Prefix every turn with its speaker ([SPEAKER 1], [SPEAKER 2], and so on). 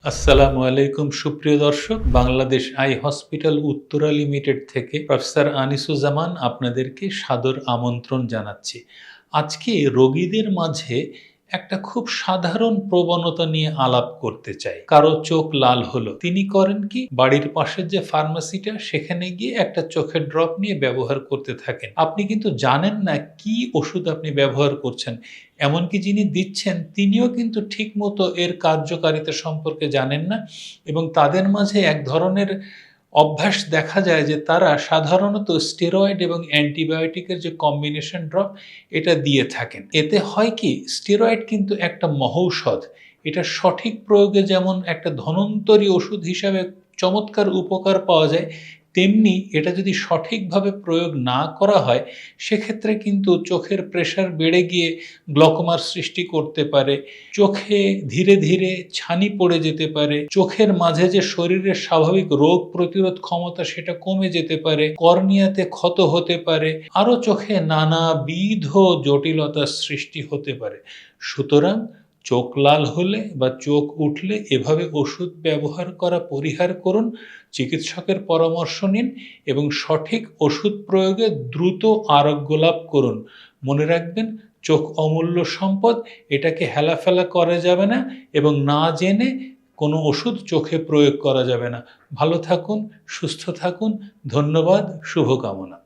[SPEAKER 1] আসসালামু আলাইকুম সুপ্রিয় দর্শক, Bangladesh eye hospital Uttara limited থেকে প্রফেসর আনিসুজ্জামান আপনাদেরকে সাদর আমন্ত্রণ জানাচ্ছি। আজকে রোগীদের মাঝে একটা খুব সাধারণ প্রবণতা নিয়ে আলাপ করতে চাই। কারো চোখ লাল হলো, তিনি করেন কি, বাড়ির পাশের যে ফার্মাসিটা সেখানে গিয়ে একটা চোখের ড্রপ নিয়ে ব্যবহার করতে থাকেন। আপনি কিন্তু জানেন না কি ওষুধ আপনি ব্যবহার করছেন, এমনকি যিনি দিচ্ছেন তিনিও কিন্তু ঠিকমতো এর কার্যকারিতা সম্পর্কে জানেন না, এবং তাদের মাঝে এক ধরনের অভ্যাস দেখা যায় যে তারা সাধারণত স্টেরয়েড এবং অ্যান্টিবায়োটিকের যে কম্বিনেশন ড্রপ এটা দিয়ে থাকেন। এতে হয় কি, স্টেরয়েড কিন্তু একটা মহৌষধ, এটা সঠিক প্রয়োগে যেমন একটা ধন্বন্তরী ওষুধ হিসাবে চমৎকার উপকার পাওয়া যায়, তেমনি এটা যদি সঠিকভাবে প্রয়োগ না করা হয় সেক্ষেত্রে কিন্তু চোখের প্রেশার বেড়ে গিয়ে গ্লকোমার সৃষ্টি করতে পারে, চোখে ধীরে ধীরে ছানি পড়ে যেতে পারে, চোখের মাঝে যে শরীরের স্বাভাবিক রোগ প্রতিরোধ ক্ষমতা সেটা কমে যেতে পারে, কর্নিয়াতে ক্ষত হতে পারে, আরও চোখে নানাবিধ জটিলতার সৃষ্টি হতে পারে। সুতরাং চোখ লাল হলে বা চোখ উঠলে এভাবে ওষুধ ব্যবহার করা পরিহার করুন, চিকিৎসকের পরামর্শ নিন এবং সঠিক ওষুধ প্রয়োগে দ্রুত আরোগ্য লাভ করুন। মনে রাখবেন, চোখ অমূল্য সম্পদ, এটাকে হেলাফেলা করা যাবে না এবং না জেনে কোনো ওষুধ চোখে প্রয়োগ করা যাবে না। ভালো থাকুন, সুস্থ থাকুন, ধন্যবাদ, শুভকামনা।